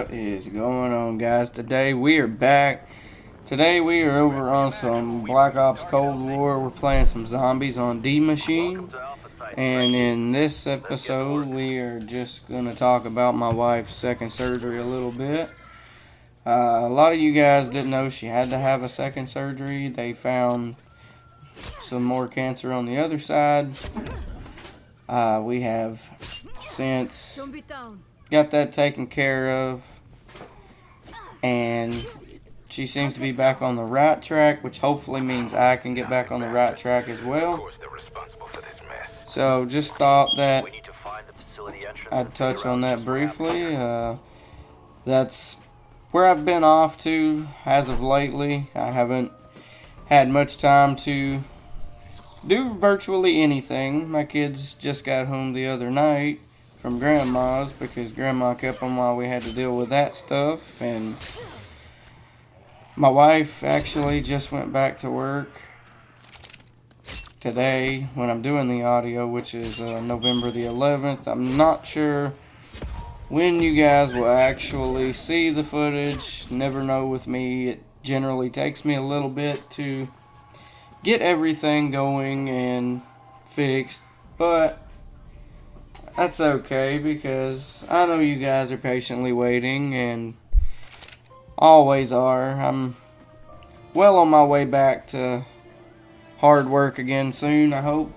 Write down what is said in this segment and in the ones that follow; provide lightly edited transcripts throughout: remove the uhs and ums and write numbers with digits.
What is going on, guys? Today we are back. Today we are over on some Black Ops Cold War. We're playing some zombies on Maschine. And in this episode we are just going to talk about my wife's second surgery a little bit. A lot of you guys didn't know she had to have a second surgery. They found some more cancer on the other side. We have since got that taken care of, and she seems to be back on the right track, which hopefully means I can get back on the right track as well. So just thought that I'd touch on that briefly. That's where I've been off to as of lately. I haven't had much time to do virtually anything. My kids just got home the other night from grandma's because grandma kept them while we had to deal with that stuff, and my wife actually just went back to work today when I'm doing the audio, which is November the 11th. I'm not sure when you guys will actually see the footage. Never know with me. It generally takes me a little bit to get everything going and fixed, but that's okay because I know you guys are patiently waiting and always are. I'm well on my way back to hard work again soon, I hope.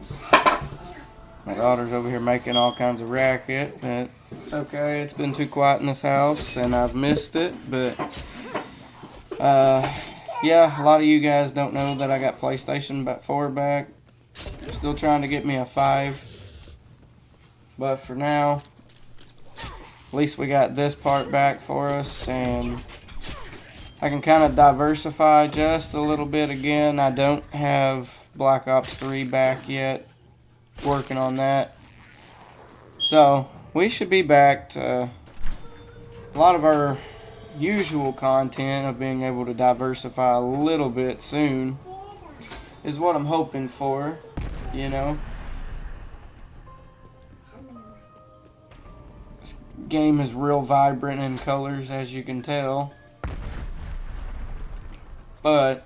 My daughter's over here making all kinds of racket, but it's okay. It's been too quiet in this house and I've missed it, but yeah, a lot of you guys don't know that I got PlayStation 4 back. Still trying to get me a 5. But for now, at least we got this part back for us, and I can kind of diversify just a little bit again. I don't have Black Ops 3 back yet. Working on that. So, we should be back to a lot of our usual content of being able to diversify a little bit soon is what I'm hoping for, you know. This game is real vibrant in colors, as you can tell, but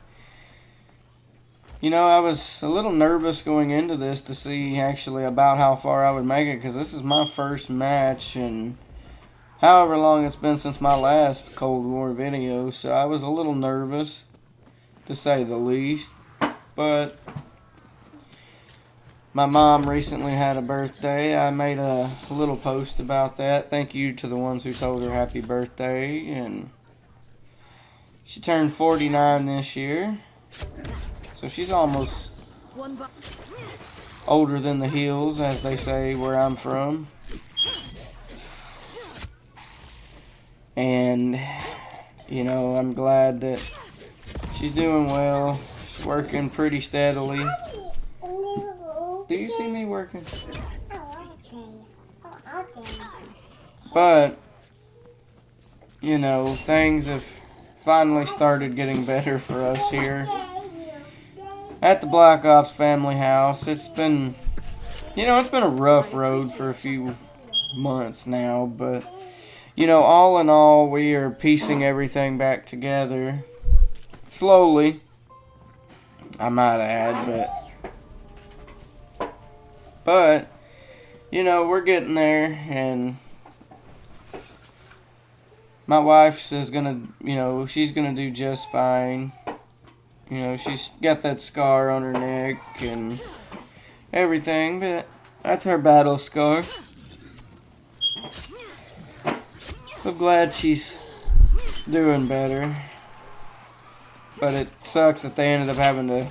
you know, I was a little nervous going into this to see actually about how far I would make it, because this is my first match and however long it's been since my last Cold War video, so I was a little nervous, to say the least. But my mom recently had a birthday. I made a little post about that. Thank you to the ones who told her happy birthday, and she turned 49 this year, so she's almost older than the hills, as they say where I'm from. And, you know, I'm glad that she's doing well. She's working pretty steadily. Do you see me working? But, you know, things have finally started getting better for us here at the Black Ops family house. It's been, you know, it's been a rough road for a few months now, but you know, all in all, we are piecing everything back together. Slowly, I might add, but you know, we're getting there, and my wife is gonna, you know, she's gonna do just fine. You know, she's got that scar on her neck and everything, but that's her battle scar. I'm glad she's doing better, but it sucks that they ended up having to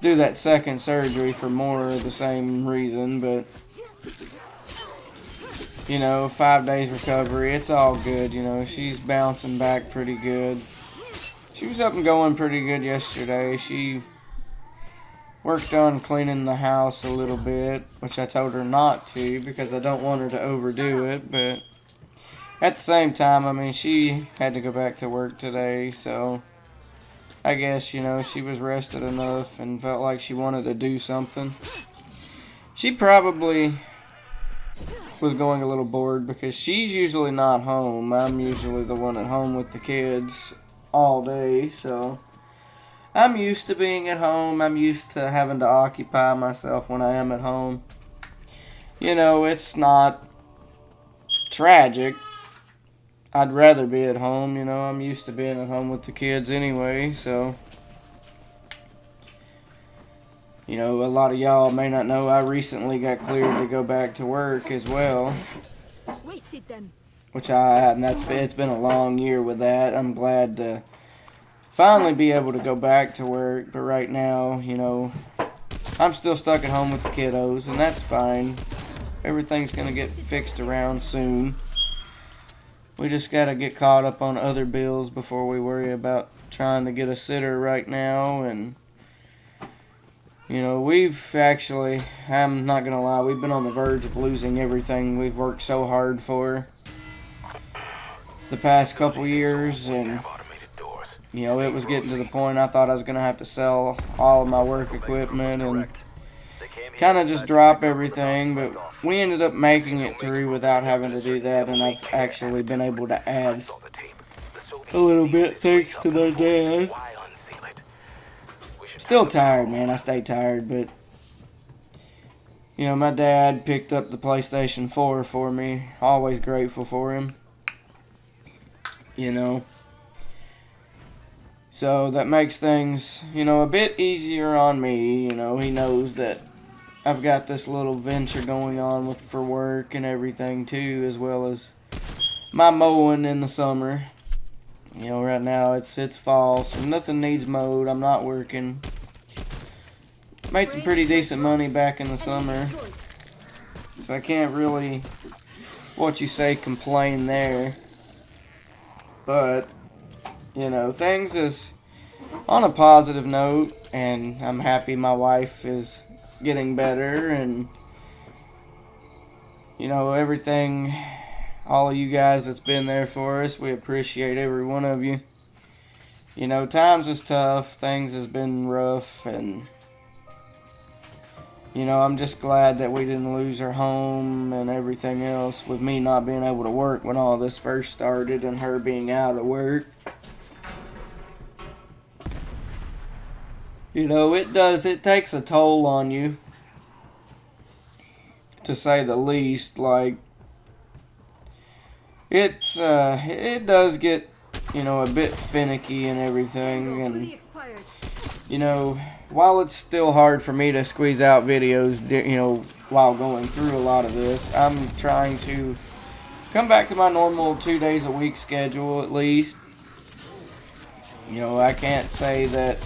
do that second surgery for more of the same reason, but you know, 5 days recovery, it's all good. You know, she's bouncing back pretty good. She was up and going pretty good yesterday. She worked on cleaning the house a little bit, which I told her not to because I don't want her to overdo it, but at the same time, I mean, she had to go back to work today, so I guess, you know, she was rested enough and felt like she wanted to do something. She probably was going a little bored because she's usually not home. I'm usually the one at home with the kids all day, so I'm used to being at home. I'm used to having to occupy myself when I am at home. You know, it's not tragic. I'd rather be at home, you know. I'm used to being at home with the kids anyway, so. You know, a lot of y'all may not know I recently got cleared to go back to work as well. Wasted them. Which and it's been a long year with that. I'm glad to finally be able to go back to work, but right now, you know, I'm still stuck at home with the kiddos, and that's fine. Everything's gonna get fixed around soon. We just gotta get caught up on other bills before we worry about trying to get a sitter right now. And you know, we've actually, I'm not gonna lie, we've been on the verge of losing everything we've worked so hard for the past couple years, and you know, it was getting to the point I thought I was gonna have to sell all of my work equipment and kind of just drop everything, but we ended up making it through without having to do that, and I've actually been able to add a little bit thanks to my dad. Still tired, man. I stay tired, but you know, my dad picked up the PlayStation 4 for me. Always grateful for him. You know. So that makes things, you know, a bit easier on me. You know, he knows that I've got this little venture going on for work and everything too, as well as my mowing in the summer. You know, right now it's fall, so nothing needs mowed. I'm not working. Made some pretty decent money back in the summer, so I can't really, what you say, complain there. But you know, things is on a positive note, and I'm happy my wife is getting better, and you know, everything, all of you guys that's been there for us, we appreciate every one of you. You know, times is tough, things has been rough, and you know, I'm just glad that we didn't lose our home and everything else with me not being able to work when all this first started and her being out of work. You know, it takes a toll on you, to say the least. Like, it does get, you know, a bit finicky and everything, and you know, while it's still hard for me to squeeze out videos, you know, while going through a lot of this, I'm trying to come back to my normal 2 days a week schedule at least. You know, I can't say that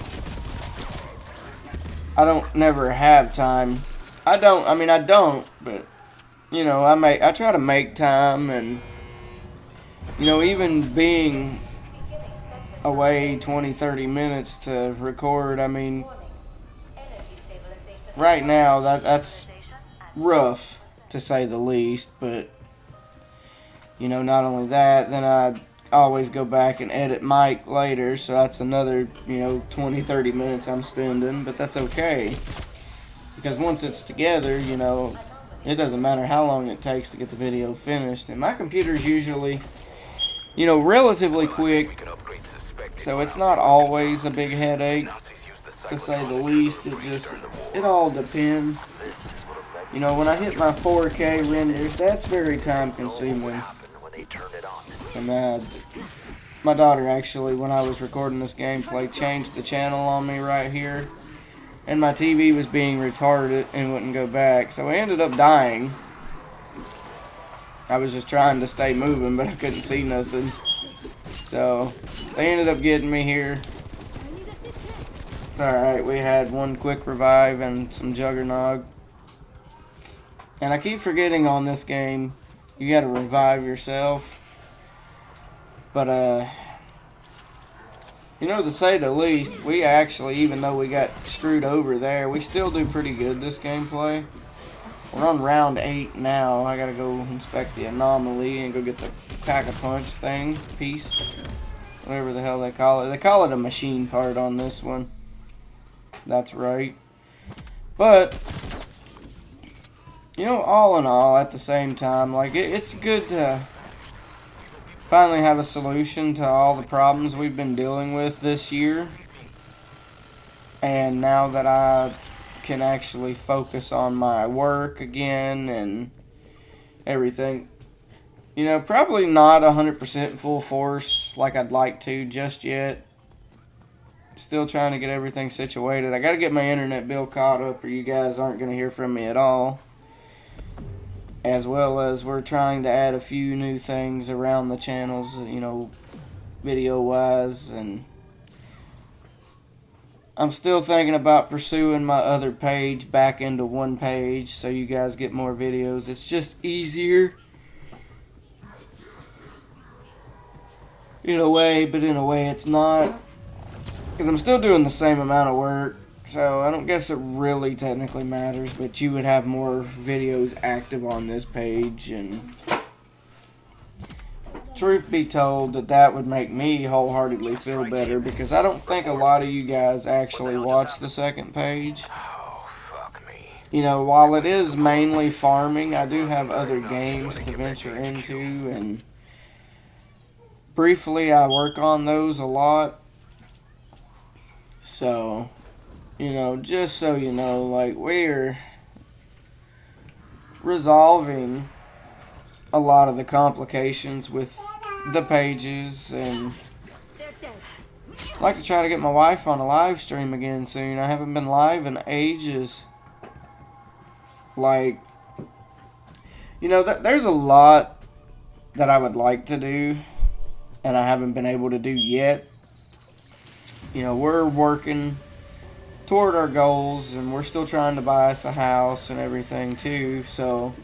I don't never have time. I don't, but you know, I try to make time, and you know, even being away 20-30 minutes to record, I mean, right now that's rough to say the least. But you know, not only that, then I always go back and edit Mike later, so that's another, you know, 20-30 minutes I'm spending. But that's okay, because once it's together, you know, it doesn't matter how long it takes to get the video finished. And my computer's usually, you know, relatively quick, so it's not always a big headache, to say the least. It all depends. You know, when I hit my 4K renders, that's very time consuming. And my daughter actually, when I was recording this gameplay, changed the channel on me right here, and my TV was being retarded and wouldn't go back, so I ended up dying. I was just trying to stay moving, but I couldn't see nothing. So they ended up getting me here. It's alright, we had one quick revive and some juggernog. And I keep forgetting on this game, you gotta revive yourself. But you know, to say the least, we actually, even though we got screwed over there, we still do pretty good this gameplay. We're on round 8 now. I gotta go inspect the anomaly and go get the pack-a-punch thing, piece, whatever the hell they call it. They call it a machine part on this one. That's right. But you know, all in all, at the same time, like, it's good to finally have a solution to all the problems we've been dealing with this year. And now that I can actually focus on my work again and everything, you know, probably not 100% full force like I'd like to just yet. Still trying to get everything situated. I got to get my internet bill caught up or you guys aren't going to hear from me at all. As well as we're trying to add a few new things around the channels, you know, video-wise. And I'm still thinking about pursuing my other page back into one page so you guys get more videos. It's just easier in a way, but in a way it's not. Because I'm still doing the same amount of work. So I don't guess it really technically matters, but you would have more videos active on this page, and truth be told, that would make me wholeheartedly feel better, because I don't think a lot of you guys actually watch the second page. You know, while it is mainly farming, I do have other games to venture into, and briefly I work on those a lot. So, you know, just so you know, like, we're resolving a lot of the complications with the pages, and I'd like to try to get my wife on a live stream again soon. I haven't been live in ages. Like, you know, there's a lot that I would like to do, and I haven't been able to do yet. You know, we're working toward our goals, and we're still trying to buy us a house and everything too, so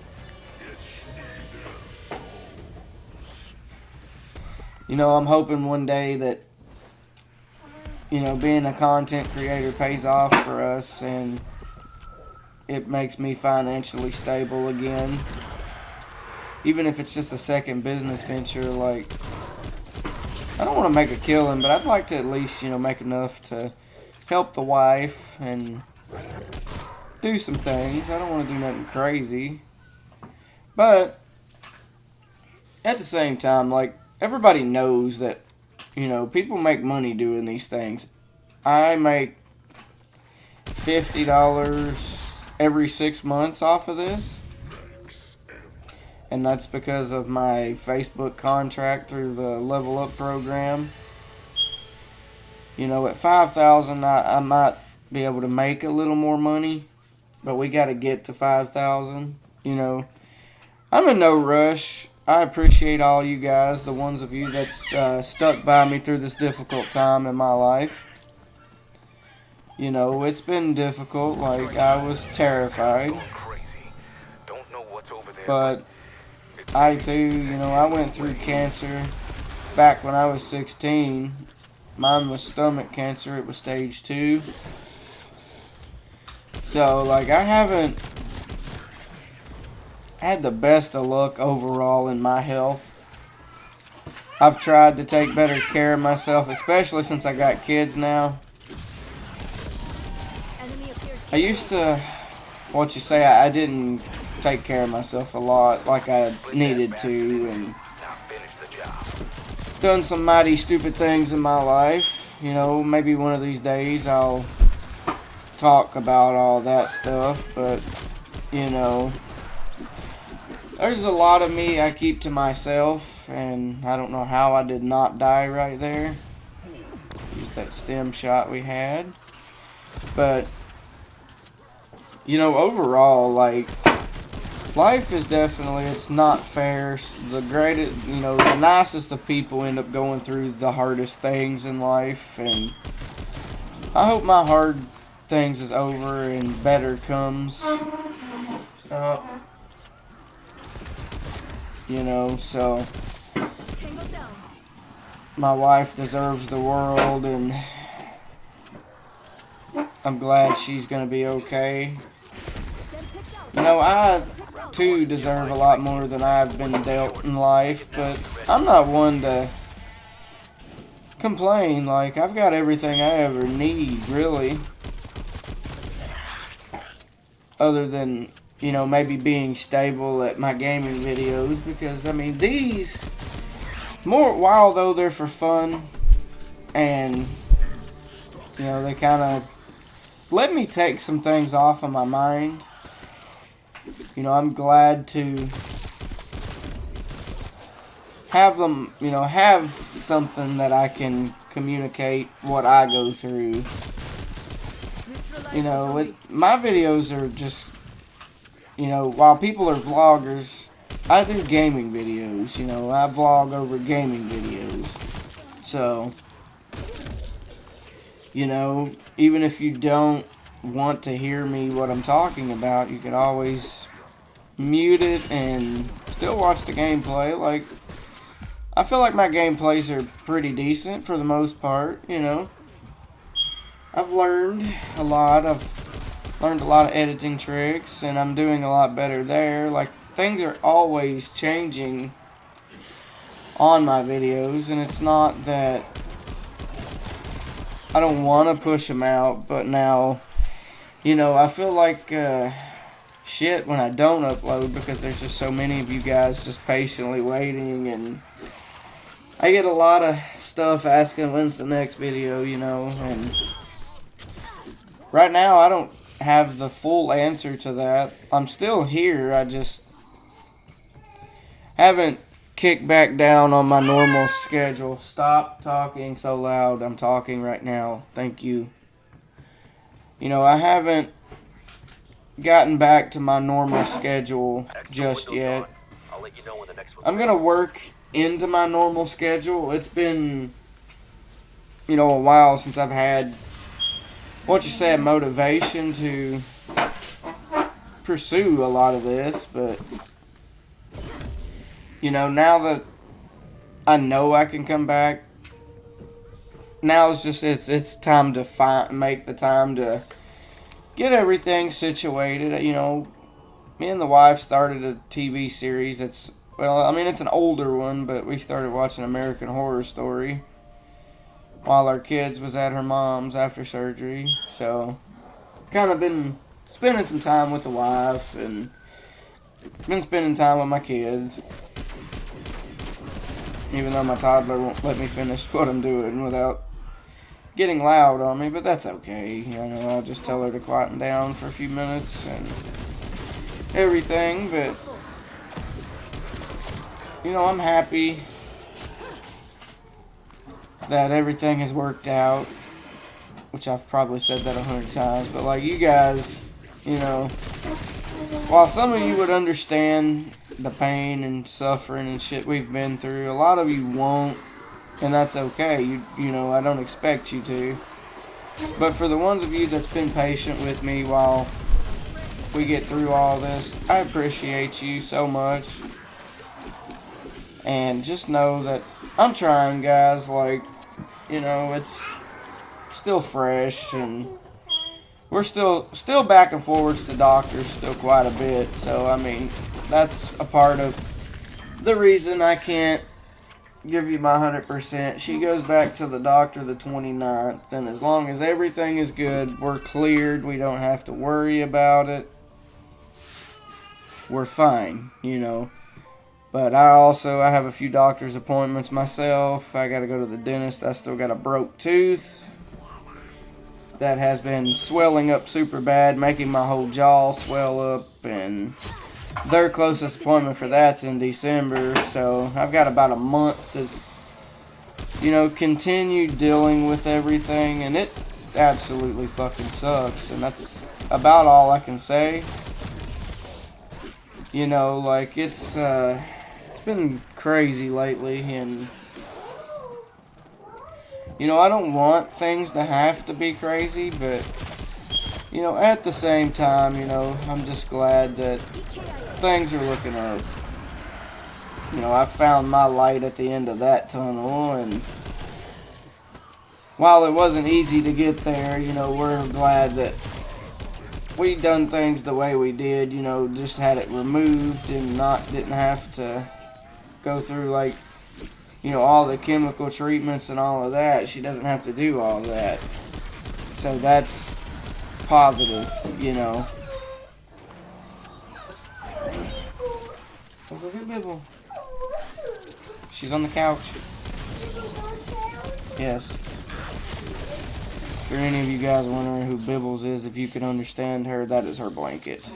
you know, I'm hoping one day that, you know, being a content creator pays off for us and it makes me financially stable again, even if it's just a second business venture. Like, I don't want to make a killing, but I'd like to at least, you know, make enough to help the wife and do some things. I don't want to do nothing crazy. But at the same time, like, everybody knows that, you know, people make money doing these things. I make $50 every 6 months off of this. And that's because of my Facebook contract through the Level Up program. You know, at 5,000, I might be able to make a little more money, but we got to get to 5,000. You know, I'm in no rush. I appreciate all you guys, the ones of you that's stuck by me through this difficult time in my life. You know, it's been difficult. Like, I was terrified. But I too, you know, I went through cancer back when I was 16. Mine was stomach cancer. It was stage 2. So, like, I haven't had the best of luck overall in my health. I've tried to take better care of myself, especially since I got kids now. I used to, I didn't take care of myself a lot like I needed to, and done some mighty stupid things in my life. You know, maybe one of these days I'll talk about all that stuff, but, you know, there's a lot of me I keep to myself, and I don't know how I did not die right there. Use that stem shot we had. But, you know, overall, like, life is definitely, it's not fair. The greatest, you know, the nicest of people end up going through the hardest things in life, and I hope my hard things is over and better comes. Stop. You know, so my wife deserves the world, and I'm glad she's gonna be okay. You know, I too deserve a lot more than I've been dealt in life, but I'm not one to complain. Like, I've got everything I ever need, really, other than you know, maybe being stable at my gaming videos, because I mean these, more while though they're for fun, and you know they kind of let me take some things off of my mind. You know, I'm glad to have them, you know, have something that I can communicate what I go through. You know, my videos are just, you know, while people are vloggers, I do gaming videos. You know, I vlog over gaming videos. So, you know, even if you don't want to hear me what I'm talking about, you can always mute it and still watch the gameplay. Like, I feel like my gameplays are pretty decent for the most part, you know. I've learned a lot. I've learned a lot of editing tricks, and I'm doing a lot better there. Like, things are always changing on my videos, and it's not that I don't want to push them out, but now, you know, I feel like shit when I don't upload, because there's just so many of you guys just patiently waiting, and I get a lot of stuff asking when's the next video, you know, and right now I don't have the full answer to that. I'm still here, I just haven't kicked back down on my normal schedule. Stop talking so loud. I'm talking right now. Thank you. You know, I haven't gotten back to my normal schedule just yet. I'm gonna work into my normal schedule. It's been, you know, a while since I've had, what you say, motivation to pursue a lot of this, but you know, now that I know I can come back, now it's just it's time to make the time to get everything situated. You know, me and the wife started a TV series that's, well, I mean, it's an older one, but we started watching American Horror Story while our kids was at her mom's after surgery. So, kind of been spending some time with the wife and been spending time with my kids. Even though my toddler won't let me finish what I'm doing without getting loud on me, but that's okay. You know, I'll just tell her to quieten down for a few minutes and everything, but you know, I'm happy that everything has worked out, which I've probably said that 100 times, but like you guys, you know, while some of you would understand the pain and suffering and shit we've been through, a lot of you won't, and that's okay. You know, I don't expect you to. But for the ones of you that's been patient with me while we get through all this, I appreciate you so much. And just know that I'm trying, guys. Like, you know, it's still fresh, and we're still back and forwards to doctors still quite a bit. So, I mean, that's a part of the reason I can't give you my 100%. She goes back to the doctor the 29th, and as long as everything is good, we're cleared, we don't have to worry about it, we're fine, you know. But I have a few doctor's appointments myself. I gotta go to the dentist. I still got a broke tooth that has been swelling up super bad, making my whole jaw swell up, and their closest appointment for that's in December, so I've got about a month to, you know, continue dealing with everything, and it absolutely fucking sucks, and that's about all I can say. You know, like, it's been crazy lately, and you know, I don't want things to have to be crazy, but you know, at the same time, you know, I'm just glad that things are looking up. You know, I found my light at the end of that tunnel, and while it wasn't easy to get there, you know, we're glad that we done things the way we did, you know, just had it removed and didn't have to go through, like, you know, all the chemical treatments and all of that. She doesn't have to do all that. So that's positive, you know. Go get Bibble. She's on the couch. Yes. For any of you guys wondering who Bibbles is, if you can understand her, that is her blanket.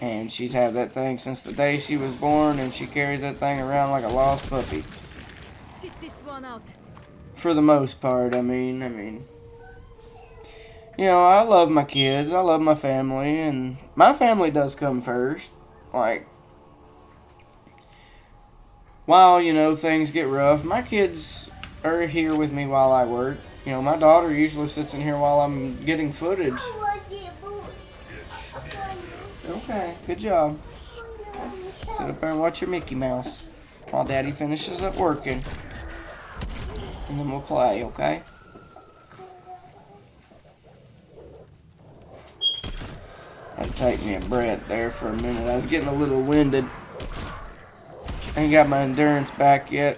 And she's had that thing since the day she was born, and she carries that thing around like a lost puppy. Sit this one out. For the most part, I mean, you know, I love my kids, I love my family, and my family does come first. Like, while, you know, things get rough, my kids are here with me while I work. You know, my daughter usually sits in here while I'm getting footage. Okay, good job. Sit up there and watch your Mickey Mouse while Daddy finishes up working. And then we'll play, okay? Had to take me a breath there for a minute. I was getting a little winded. I ain't got my endurance back yet,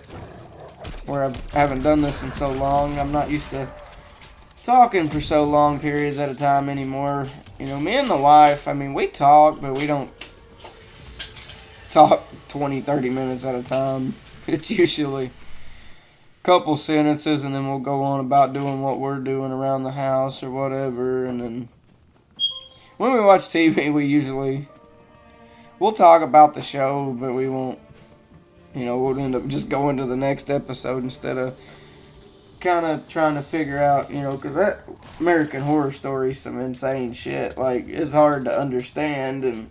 where I haven't done this in so long. I'm not used to talking for so long periods at a time anymore. You know, me and the wife, I mean, we talk, but we don't talk 20, 30 minutes at a time. It's usually a couple sentences, and then we'll go on about doing what we're doing around the house or whatever. And then when we watch TV, we'll talk about the show, but we won't, you know, we'll end up just going to the next episode instead of kind of trying to figure out, you know, because that American Horror Story is some insane shit. Like, it's hard to understand, and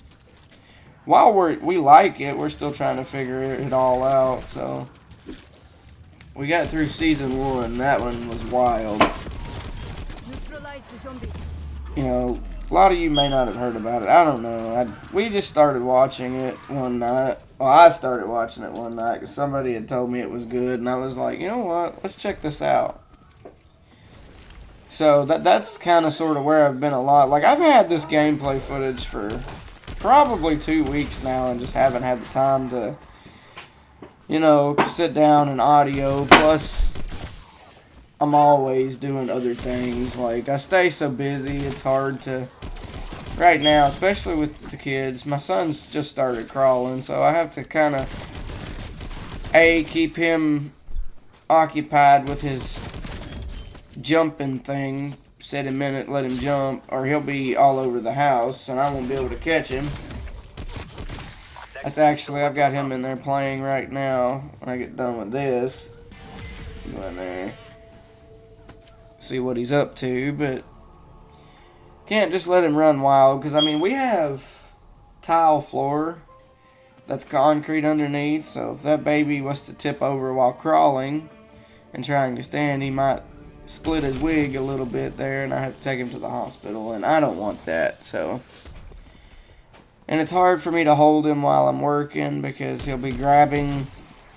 while we like it, we're still trying to figure it all out. So we got through season 1. That one was wild. Neutralize the zombie. You know, a lot of you may not have heard about it. I don't know. We just started watching it one night. Well, I started watching it one night because somebody had told me it was good, and I was like, you know what? Let's check this out. So that's kind of sort of where I've been a lot. Like, I've had this gameplay footage for probably 2 weeks now and just haven't had the time to, you know, sit down and audio. Plus, I'm always doing other things. Like, I stay so busy, it's hard to, right now, especially with the kids. My son's just started crawling, so I have to kind of, keep him occupied with his jumping thing. Set him in it, let him jump, or he'll be all over the house, and I won't be able to catch him. That's actually, I've got him in there playing right now. When I get done with this, go in there, see what he's up to, but can't just let him run wild, because, I mean, we have tile floor that's concrete underneath, so if that baby was to tip over while crawling and trying to stand, he might split his wig a little bit there, and I have to take him to the hospital, and I don't want that. So, and it's hard for me to hold him while I'm working because he'll be grabbing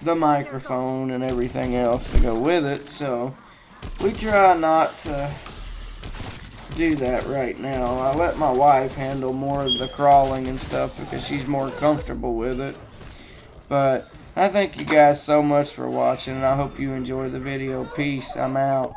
the microphone and everything else to go with it, so we try not to do that right now. I let my wife handle more of the crawling and stuff because she's more comfortable with it. But I thank you guys so much for watching, and I hope you enjoy the video. Peace. I'm out.